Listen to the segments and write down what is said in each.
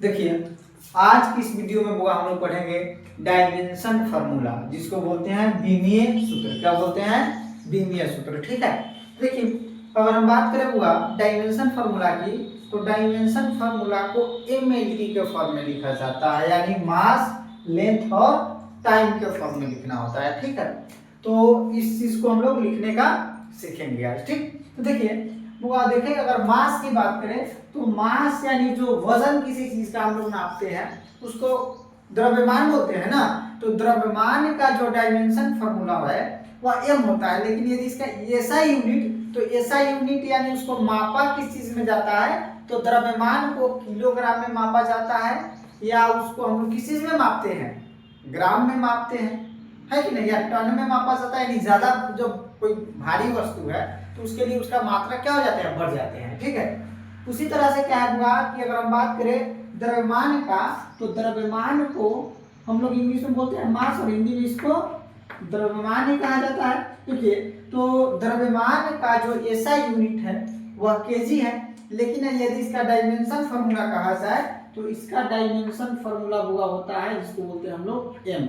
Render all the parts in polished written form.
देखिए, आज की इस वीडियो में हम लोग पढ़ेंगे डायमेंशन फार्मूला, जिसको बोलते हैं बीमीय सूत्र। क्या बोलते हैं? बीमीय सूत्र। ठीक है। देखिए, अगर हम बात करें हुआ डायमेंशन फार्मूला की, तो डायमेंशन फार्मूला को MLT के फॉर्म में लिखा जाता है, यानी मास, लेंथ और टाइम के फॉर्म में लिखना होता है। ठीक है। तो इस चीज को हम लोग लिखने का सीखेंगे आज। ठीक। तो देखिए, देखें, अगर मास की बात करें तो मास यानी जो वजन किसी चीज का हम लोग नापते हैं उसको द्रव्यमान बोलते हैं ना। तो द्रव्यमान का जो डायमेंशन फार्मूला है वह m होता है, लेकिन यदि इसका SI यूनिट, तो SI यूनिट यानी उसको मापा किस चीज में जाता है, तो द्रव्यमान को किलोग्राम में मापा जाता है, या उसको हम लोग किस चीज में मापते हैं, ग्राम में मापते हैं, है कि नहीं, या टन में मापा जाता है। यानी ज्यादा जब कोई भारी वस्तु है तो उसके लिए उसका मात्रा क्या हो जाते हैं, बढ़ जाते हैं। ठीक है। उसी तरह से क्या हुआ कि अगर हम बात करें द्रव्यमान का, तो द्रव्यमान को हम लोग इंग्लिश में बोलते हैं मास, और हिंदी में इसको द्रव्यमान ही कहा जाता है। देखिए, तो द्रव्यमान का जो SI यूनिट है वह केजी है, लेकिन यदि इसका डायमेंशन फार्मूला कहा जाए तो इसका डायमेंशन फार्मूला हुआ होता है जिसको बोलते हैं हम लोग M,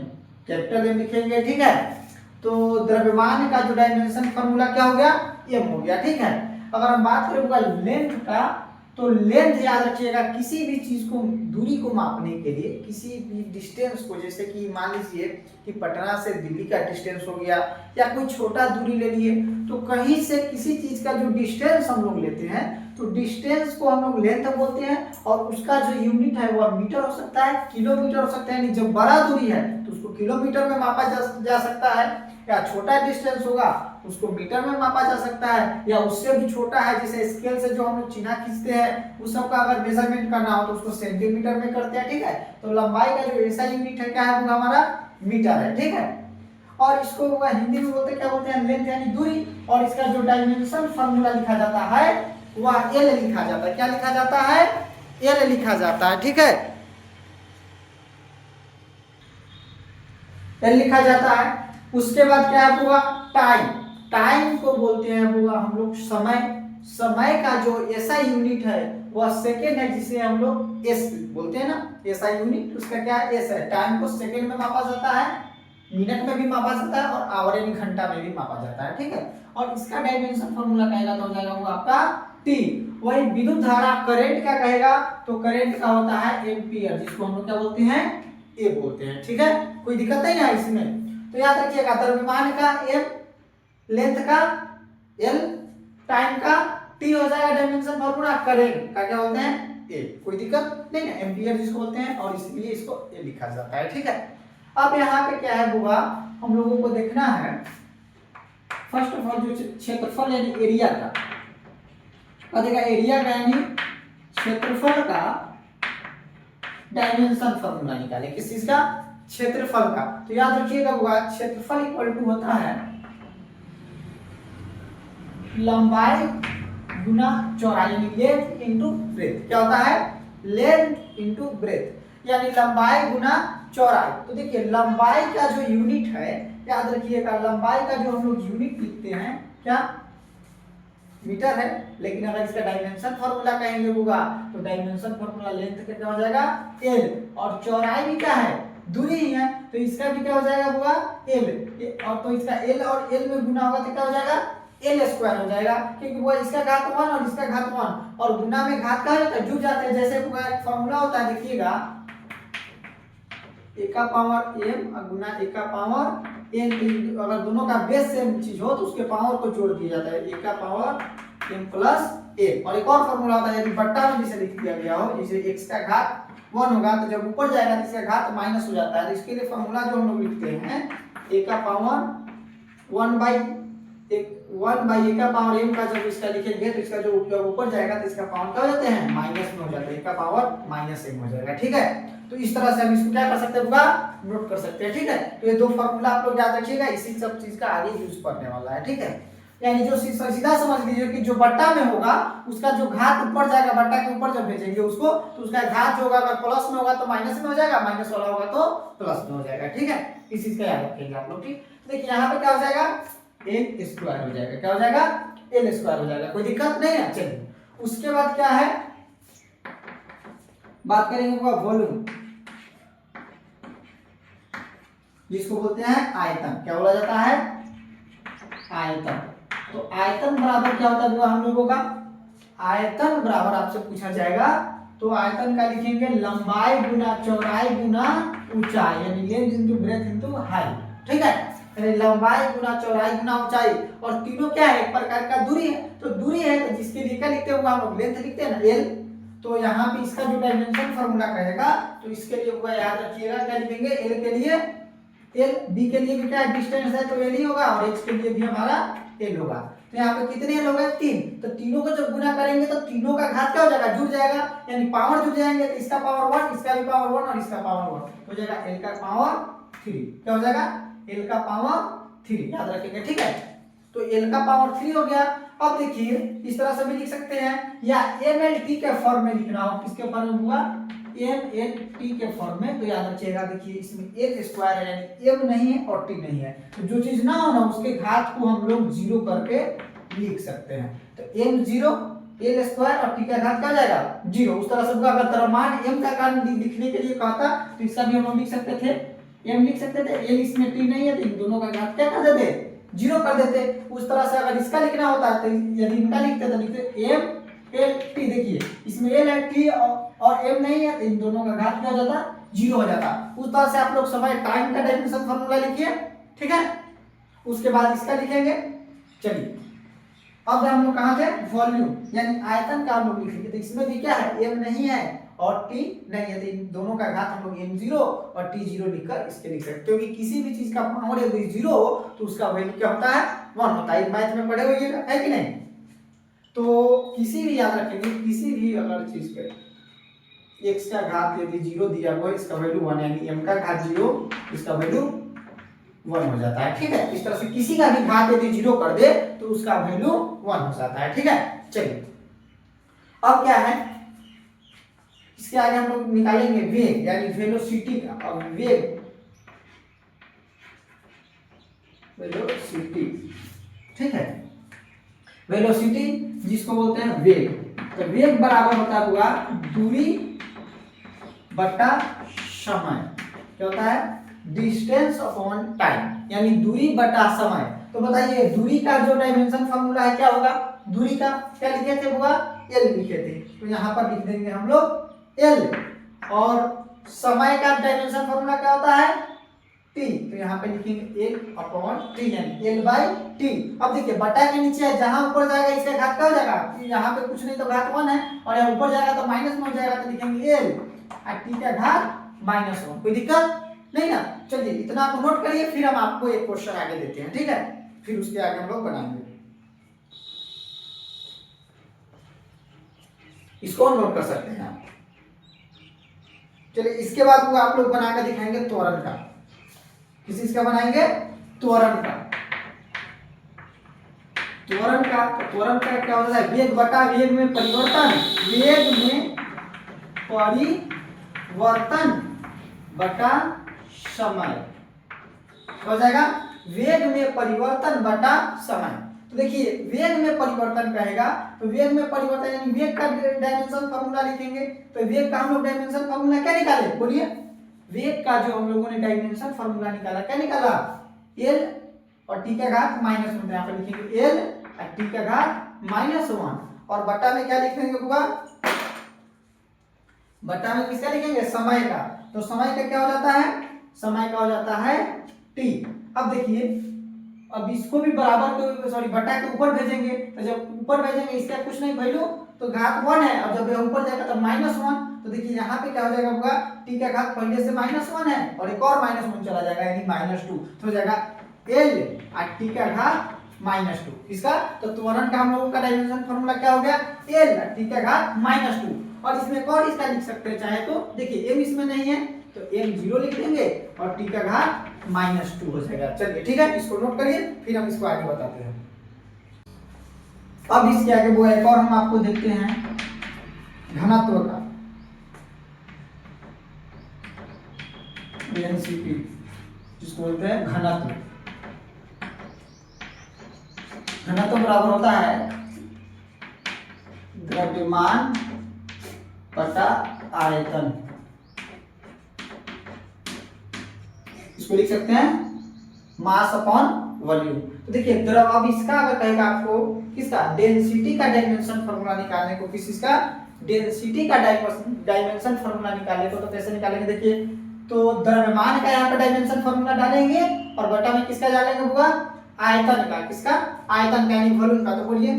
कैपिटल M लिखेंगे। ठीक है। तो द्रव्यमान का जो डायमेंशन फार्मूला क्या हो गया, M हो गया। ठीक है। अगर हम बात करें लेंथ का, तो लेंथ याद रखिएगा, किसी भी चीज को, दूरी को मापने के लिए, किसी भी डिस्टेंस को, जैसे कि मान लीजिए कि पटना से दिल्ली का डिस्टेंस हो गया, या कोई छोटा दूरी ले लिए, तो कहीं से किसी चीज का जो डिस्टेंस हम लोग लेते हैं, तो डिस्टेंस को हम लोग लेंथ बोलते हैं, और उसका जो यूनिट है वह मीटर हो सकता है, किलोमीटर हो सकता है। यानी जब बड़ा दूरी है तो उसको किलोमीटर में मापा जा सकता है, या छोटा डिस्टेंस होगा उसको मीटर में मापा जा सकता है, या उससे भी छोटा है, जैसे स्केल से जो हम लोग चिन्ह खींचते हैं उस सब का अगर मेजरमेंट करना हो तो उसको सेंटीमीटर में करते हैं। ठीक है। तो लंबाई का जो SI यूनिट है क्या है, वो हमारा मीटर है। ठीक है। और इसको हिंदी में बोलते क्या बोलते हैं, लेंथ यानी दूरी, और इसका जो डायमेंशन फार्मूला लिखा जाता है वह L लिखा जाता है। क्या लिखा जाता है? L लिखा जाता है। ठीक है। L लिखा जाता है। उसके बाद क्या हुआ, टाइम। टाइम को बोलते हैं हुआ हम लोग समय। समय का जो SI यूनिट है वह सेकेंड है, जिसे हम लोग S बोलते हैं ना, SI यूनिट उसका क्या है, S है। टाइम को सेकेंड में मापा जाता है, मिनट में भी मापा जाता है, और आवर यानी घंटा में भी मापा जाता है। ठीक है। और इसका डायमेंशन फार्मूला कहेगा तो हो जाएगा वो आपका T। वही विद्युत धारा करंट का कहेगा तो करंट का होता है एम्पियर, जिसको हम लोग क्या बोलते हैं, A बोलते हैं। ठीक है। कोई दिक्कत नहीं है इसमें। तो याद रखिएगा, द्रव्यमान का M, लेंथ का L, टाइम का T हो जाएगा डायमेंशन फार्मूला, करंट का क्या बोलते हैं, A। कोई दिक्कत नहीं है, एम्पियर जिसको बोलते हैं, और इसलिए इसको A लिखा जाता है। ठीक है। अब यहाँ पे क्या है बुआ, हम लोगों को देखना है फर्स्ट ऑफ ऑल जो क्षेत्रफल यानी एरिया का देखा, एरिया का यानी क्षेत्रफल का डायमेंशन फार्मूला निकाले। किस चीज का? क्षेत्रफल का। तो याद रखिएगा बुआ, क्षेत्रफल इक्वल टू होता है लंबाई गुना चौड़ाई, यानी लेंथ इनटू ब्रेथ। क्या होता है? लेंथ इनटू ब्रेथ, यानी लंबाई गुना चौड़ाई। तो देखिए, लंबाई का जो यूनिट है, याद रखिएगा, लंबाई का जो हम लोग यूनिट लिखते हैं क्या, मीटर है, लेकिन अगर इसका डायमेंशन फार्मूला कहेंगे होगा तो डायमेंशन फार्मूला लेंथ का क्या हो जाएगा, L, और चौड़ाई भी क्या है, दूरी ही है, तो इसका भी क्या हो जाएगा होगा L, और तो इसका L और L में गुना होगा तो क्या हो जाएगा, L स्क्वायर हो जाएगा, क्योंकि वो इसका घात 1 और इसका घात 1, और गुना में घात क्या हो जाता है, जुड़ जाते हैं। जैसे एक फार्मूला होता है, देखिएगा, a का पावर m गुना a का पावर n, अगर दोनों का बेस सेम चीज हो तो उसके पावर को जोड़ दिया जाता है, a का पावर m प्लस a। और एक और फार्मूला होता है, यदि बट्टा में जिसे लिख दिया गया हो, जैसे x का घात 1 होगा तो जब ऊपर जाएगा तो इसका घात माइनस हो जाता है, तो इसके लिए फार्मूला जो हम लोग लिखते हैं, a का पावर 1 बाई a का पावर m का जब इसका लिखेंगे तो इसका जो ऊपर जाएगा तो इसका पावर क्या हो जाते हैं, माइनस में हो जाता है, a का पावर माइनस m हो जाएगा। ठीक है। तो इस तरह से हम इसको क्या कर सकते हैं, नोट कर सकते हैं। ठीक है। तो ये दो फार्मूला आप लोग याद रखिएगा, इसी सब चीज का आगे यूज करने वाला है। ठीक है। यानी जो सीधा समझ लीजिए कि जो बट्टा में होगा उसका जो घात ऊपर जाएगा, बट्टा के ऊपर जब भेजेंगे उसको, तो उसका घात जो होगा, अगर प्लस में होगा तो माइनस में हो जाएगा, माइनस वाला होगा तो प्लस में हो जाएगा। ठीक है। इस चीज का याद रखेंगे आप लोग। ठीक। तो देखिए यहाँ पे क्या हो जाएगा, L स्क्वायर हो जाएगा। क्या हो जाएगा, L स्क्वायर हो जाएगा। कोई दिक्कत नहीं है। चलिए, उसके बाद क्या है, बात करेंगे बुआ वॉल्यूम, जिसको बोलते हैं आयतन। क्या बोला जाता है? आयतन। तो आयतन बराबर क्या होता है बुआ हम लोगों का? आयतन बराबर आपसे पूछा जाएगा तो आयतन का लिखेंगे लंबाई गुना चौड़ाई गुना ऊंचाई, यानी length into breadth into height. ठीक है, यानी लंबाई गुना चौड़ाई गुना ऊंचाई, और तीनों क्या है? एक प्रकार का दूरी है। तो दूरी है तो जिसके लिए क्या लिखते हैं हम लोग? लेंथ लिखते हैं ना, एल। तो यहाँ पे इसका जो डायमेंशन फार्मूला कहेगा तो इसके लिए हुआ याद रखिएगा क्या लिखेंगे? एल के लिए एल, बी के लिए भी क्या डिस्टेंस है तो एल ही होगा, और एच के लिए भी हमारा एल होगा। तो यहाँ पे कितने एल हो गए? 3। तो तीनों को जब गुना करेंगे तो तीनों का घात क्या हो जाएगा? जुड़ जाएगा, यानी पावर जुड़ जाएंगे। तो इसका पावर 1, इसका भी पावर 1 और इसका पावर 1 हो जाएगा एल का पावर 3। क्या हो जाएगा? एल का पावर 3 याद रखेंगे। ठीक है, तो एल का पावर 3 हो गया। अब देखिए इस तरह से भी लिख सकते हैं, या एम एल टी के फॉर्म में लिखना हो। किसके फॉर्म में हुआ? एम एल टी के फॉर्म में। तो याद रखिएगा, देखिए इसमें एल स्क्वायर है, यानी एम नहीं है और टी नहीं है। तो जो चीज ना हो ना उसके घात को हम लोग 0 करके लिख सकते हैं। तो m 0 एल स्क्वायर और टी का घात क्या हो जाएगा? 0। उस तरह से अगर द्रव्यमान m का कारण लिखने के लिए कहता तो इसका भी हम लिख सकते थे, m लिख सकते थे। l इसमें t नहीं है तो इन दोनों का घात क्या कर देते? 0 कर देते। उस तरह से अगर इसका लिखना होता तो यदि इनका लिखते तो लिखते m l t। देखिए इसमें l है, t और m नहीं है तो इन दोनों का घात क्या हो जाता? 0 हो जाता। उस तरह से आप लोग समय टाइम का डायमेंशन फार्मूला लिखिए। ठीक है, उसके बाद इसका लिखेंगे। चलिए अब हम लोग कहाँ थे? वॉल्यूम यानी आयतन का हम लोग लिखेंगे। तो इसमें भी क्या है? m नहीं है और t नहीं है, तो इन दोनों का घात हम लोग m0 और t0 लिखकर इसके लिख सकते हैं। क्योंकि किसी भी चीज का पावर यदि 0 हो तो उसका वैल्यू क्या होता है? 1 होता है। मैथ में पढ़े हुए है कि नहीं? तो किसी भी याद रखेंगे, किसी भी अगर चीज पे x का घात यदि 0 दिया हुआ है, इसका वैल्यू 1, यानी m का घात 0, इसका वैल्यू 1 हो जाता है। ठीक है, इस तरह से किसी का भी घात यदि 0 कर दे तो उसका वैल्यू 1 हो जाता है। ठीक है, चलिए अब क्या है? इसके आगे हम लोग निकालेंगे वेग, यानी वेलोसिटी का। अब वेग, वेलोसिटी, ठीक है, वेलोसिटी जिसको बोलते हैं वेग। तो वेग बराबर होता हुआ दूरी बटा समय। क्या होता है? डिस्टेंस अपॉन टाइम, यानी दूरी बटा समय। तो बताइए दूरी का जो डायमेंशन फार्मूला है क्या होगा? दूरी का क्या लिखे थे बुआ? एल लिखे थे। तो यहाँ पर लिख देंगे हम लोग एल, और समय का डायमेंशन फार्मूला क्या होता है? टी। तो यहाँ पे लिखेंगे एल अपॉन टी, यानी एल बाई टी। अब देखिए बटा के नीचे है, जहां ऊपर जाएगा इसका घात क्या हो जाएगा? यहाँ पे कुछ नहीं तो घात 1 है, और यहाँ ऊपर जाएगा तो माइनस में हो जाएगा, तो लिखेंगे एल और टी का घात -1। कोई दिक्कत नहीं ना? चलिए इतना आप नोट करिए, फिर हम आपको एक क्वेश्चन आगे देते हैं। ठीक है, फिर उसके आगे हम लोग बनाएंगे। इसको नोट कर सकते हैं आप। चलिए इसके बाद वो आप लोग बनाकर दिखाएंगे त्वरण का। किस चीज का बनाएंगे? त्वरण का। त्वरण का, त्वरण का क्या होता है? वेग बटा वेग में परिवर्तन, वेग में परिवर्तन बटा समय हो जाएगा। वेग में परिवर्तन बटा समय। तो देखिए वेग में परिवर्तन कहेगा तो वेग में परिवर्तन यानी वेग का डायमेंशन फार्मूला लिखेंगे। तो वेग का हम लोग डायमेंशन फार्मूला क्या निकाले? बोलिए। वेग का जो हम लोगों ने डायमेंशन फार्मूला निकाला, क्या निकाला? एल और टी का घात -1। यहाँ पर लिखेंगे एल और टी का घात -1, और बटा में क्या लिखेंगे बुआ? बटा में किसका लिखेंगे? समय का। तो समय का क्या हो जाता है? समय का हो जाता है टी। अब देखिए अब इसको भी बराबर, सॉरी बटा के ऊपर भेजेंगे। तो जब ऊपर भेजेंगे इसका कुछ नहीं वैल्यू, तो घात 1 है। अब जब ऊपर जाएगा तो -1। तो देखिए यहाँ पे क्या हो जाएगा होगा? टी का घात पहले से -1 है और एक और -1 चला जाएगा, यानी -2। तो हो जाएगा एल और टी का घात -2। इसका तो त्वरण का हम लोगों का डायमेंशन फार्मूला क्या हो गया? एल और टी का घात -2। और इसमें एक और इसका लिख सकते हैं चाहे तो। देखिए m इसमें नहीं है तो m0 लिख देंगे और टी का घात -2 हो जाएगा। चलिए ठीक है, इसको नोट करिए, फिर हम इसको आगे बताते हैं। अब इसके आगे वो एक और हम आपको देखते हैं घनत्व का, एनसीपी जिसको बोलते हैं घनत्व। घनत्व बराबर होता है द्रव्यमान बटा आयतन, इसको लिख सकते हैं मास अपॉन वॉल्यूम। तो देखिए द्रव, अब इसका अगर कहेगा आपको किसका डेंसिटी का डायमेंशन फार्मूला निकालने को, किस इसका डेंसिटी का डायमेंशन फार्मूला निकालने को, तो कैसे निकालेंगे देखिए। तो द्रव्यमान का यहाँ पे डायमेंशन फार्मूला डालेंगे और बटा में किसका डालेंगे होगा आयतन का, किसका आयतन का यानी वॉल्यूम का। तो बोलिए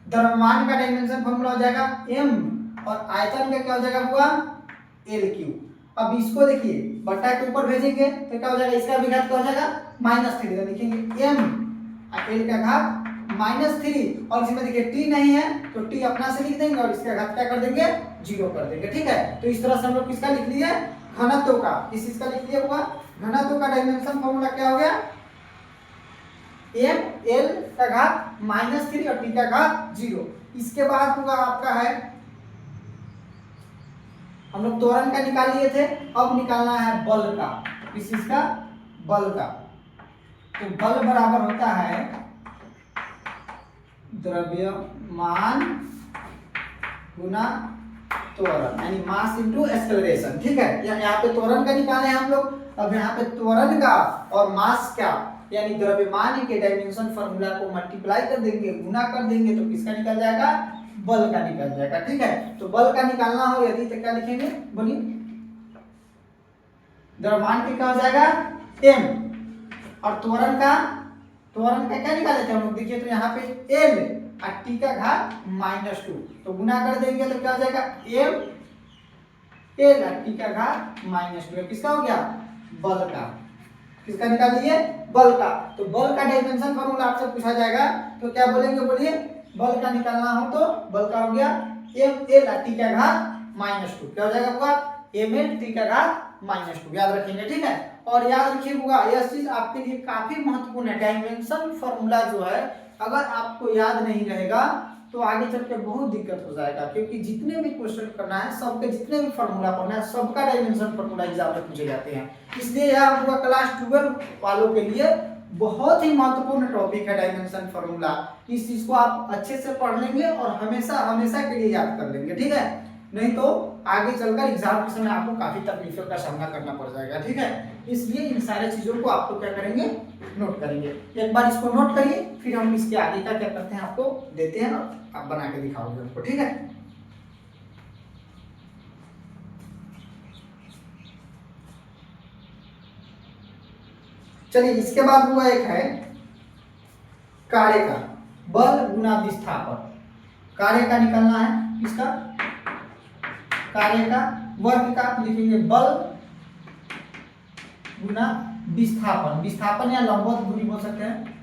द्रव्यमान का डायमेंशन फार्मूला हो जाएगा m और आयतन का क्या हो जाएगा हुआ L3। अब इसको देखिए बटा के ऊपर भेजेंगे तो क्या हो जाएगा, इसका भी घात क्या हो जाएगा -3, तो लिखेंगे m और l का घात -3 और इसमें देखिए t नहीं है तो t अपना से लिख देंगे और इसका घात क्या कर देंगे 0 कर देंगे। ठीक है, तो इस तरह से हम लोग किसका लिख लिए घनत्व का, किस चीज का लिख लिया हुआ घनत्व का डायमेंशन फार्मूला क्या हो गया m l का घात -3 और t का घात 0। इसके बाद होगा आपका है, हम लोग त्वरण का निकाल लिए थे, अब निकालना है बल का, किस चीज का बल का। तो बल बराबर होता है द्रव्यमान गुना त्वरण यानी मास इनटू एक्सेलरेशन। ठीक है, यहाँ पे त्वरण का निकाले हम लोग, अब यहाँ पे त्वरण का और मास का यानी द्रव्यमान के डायमेंशन फार्मूला को मल्टीप्लाई कर देंगे, गुना कर देंगे तो किसका निकल जाएगा बल का निकल जाएगा। ठीक है, तो बल का निकालना हो यदि तो क्या लिखेंगे बोलिए, द्रव्यमान के क्या हो जाएगा m और त्वरण का क्या निकाले थे हम लोग देखिए, तो यहाँ पे l और t का घात -2, तो गुना कर देंगे तो क्या हो जाएगा m l और t का घात -2, किसका हो गया बल का, किसका निकाल लिए बल का। तो बल का डायमेंशन फार्मूला आपसे पूछा जाएगा तो क्या बोलेंगे बोलिए, बल का निकालना हो तो बल का हो गया m l और t का घात -2, क्या हो जाएगा होगा m l t का घात -2, याद रखेंगे। ठीक है, और याद रखिएगा यह चीज आपके लिए काफी महत्वपूर्ण है, डायमेंशन फार्मूला जो है अगर आपको याद नहीं रहेगा तो आगे चल के बहुत दिक्कत हो जाएगा, क्योंकि जितने भी क्वेश्चन करना है सबके जितने भी फार्मूला पढ़ना है सबका डायमेंशन फार्मूला एग्जाम में पूछे जाते हैं। इसलिए यह आपका क्लास 12 वालों के लिए बहुत ही महत्वपूर्ण टॉपिक है डायमेंशन फार्मूला। इस चीज को आप अच्छे से पढ़ लेंगे और हमेशा हमेशा के लिए याद कर लेंगे। ठीक है, नहीं तो आगे चलकर एग्जाम के समय आपको काफी तकलीफों का सामना करना पड़ जाएगा। ठीक है, इसलिए इन सारे चीजों को आपको क्या करेंगे नोट करेंगे। एक बार इसको नोट करिए, फिर हम इसके आगे का क्या करते हैं आपको देते हैं और आप बना के दिखाओगे हमको। ठीक है, चलिए इसके बाद हुआ एक है कार्य का, बल गुना विस्थापन। कार्य का निकालना है, इसका कार्य का वर्ग का लिखेंगे बल गुना विस्थापन, विस्थापन या लंबवत दूरी बोल सकते हैं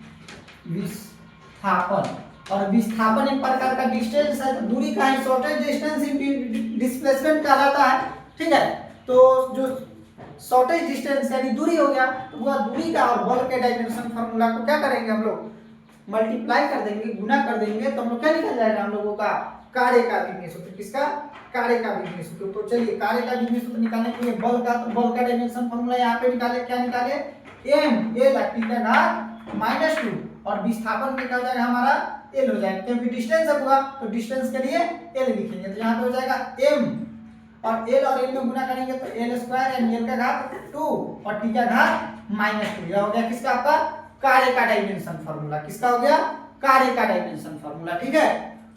विस्थापन, और विस्थापन एक प्रकार का डिस्टेंस है, तो दूरी का ही शॉर्टेज डिस्टेंस डिस्प्लेसमेंट कहलाता है। ठीक है, तो जो शॉर्टेज डिस्टेंस यानी दूरी हो गया, तो वह दूरी का और बल के डायमेंशन फार्मूला को क्या करेंगे हम लोग मल्टीप्लाई कर देंगे, गुना कर देंगे, तो हम लोग क्या निकल जाएगा हम लोगों का कार्य का बीजगणित सूत्र, किसका कार्य का बीजगणित सूत्र। तो चलिए कार्य का बीजगणित सूत्र निकालने के लिए बल का, तो बल का डायमेंशन फार्मूला यहाँ पे निकाले, क्या निकाले m l t का घात -2 और विस्थापन में क्या हो जाएगा हमारा l हो जाएगा, क्योंकि डिस्टेंस अब हुआ तो डिस्टेंस के लिए l लिखेंगे, तो यहाँ पे हो जाएगा m और l और l में गुना करेंगे तो l² यानी l का घात 2 और t का घात -2, यह हो गया किसका आपका कार्य का डायमेंशन फार्मूला, किसका हो गया कार्य का डायमेंशन फार्मूला। ठीक है,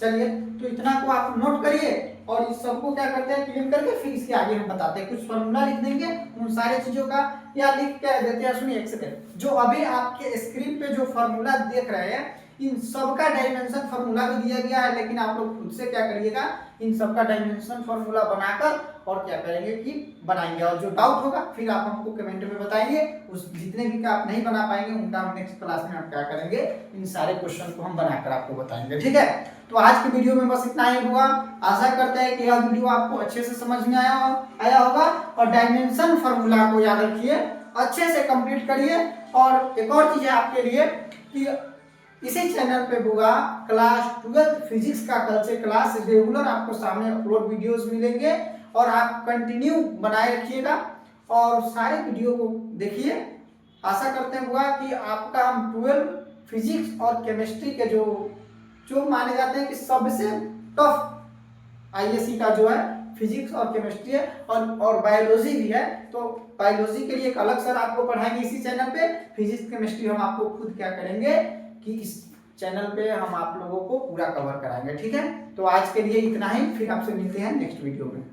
चलिए तो इतना को आप नोट करिए और इस सबको क्या करते हैं क्लीन करके फिर इसके आगे हम बताते हैं, कुछ फार्मूला लिख देंगे उन सारे चीजों का, या लिख के देते हैं। सुनिए एक सेकंड, जो अभी आपके स्क्रीन पे जो फार्मूला देख रहे हैं इन सब का डायमेंशन फार्मूला भी दिया गया है, लेकिन आप लोग खुद से क्या करिएगा इन सब का डायमेंशन फार्मूला बनाकर और क्या करेंगे कि बनाएंगे, और जो डाउट होगा फिर आप हमको कमेंट में बताइए, उस जितने भी का आप नहीं बना पाएंगे उनका हम नेक्स्ट क्लास में आप क्या करेंगे इन सारे क्वेश्चन को हम बनाकर आपको बताएंगे। ठीक है, तो आज की वीडियो में बस इतना ही हुआ, आशा करते हैं कि यह वीडियो आपको अच्छे से समझ में आया होगा और डायमेंशन फार्मूला को याद रखिए, अच्छे से कंप्लीट करिए। और एक और चीज है आपके लिए कि इसी चैनल पे होगा क्लास 12 फिजिक्स का कल से क्लास रेगुलर आपको सामने अपलोड वीडियोस मिलेंगे और आप कंटिन्यू बनाए रखिएगा और सारे वीडियो को देखिए। आशा करते हैं हुआ कि आपका हम 12 फिजिक्स और केमिस्ट्री के जो माने जाते हैं कि सबसे टफ आईएससी का जो है फिजिक्स और केमिस्ट्री है और बायोलॉजी भी है। तो बायोलॉजी के लिए एक अलग सर आपको पढ़ाएंगे इसी चैनल पे। फिजिक्स केमिस्ट्री हम आपको खुद क्या करेंगे कि इस चैनल पे हम आप लोगों को पूरा कवर कराएंगे, ठीक है। तो आज के लिए इतना ही, फिर आपसे मिलते हैं नेक्स्ट वीडियो में।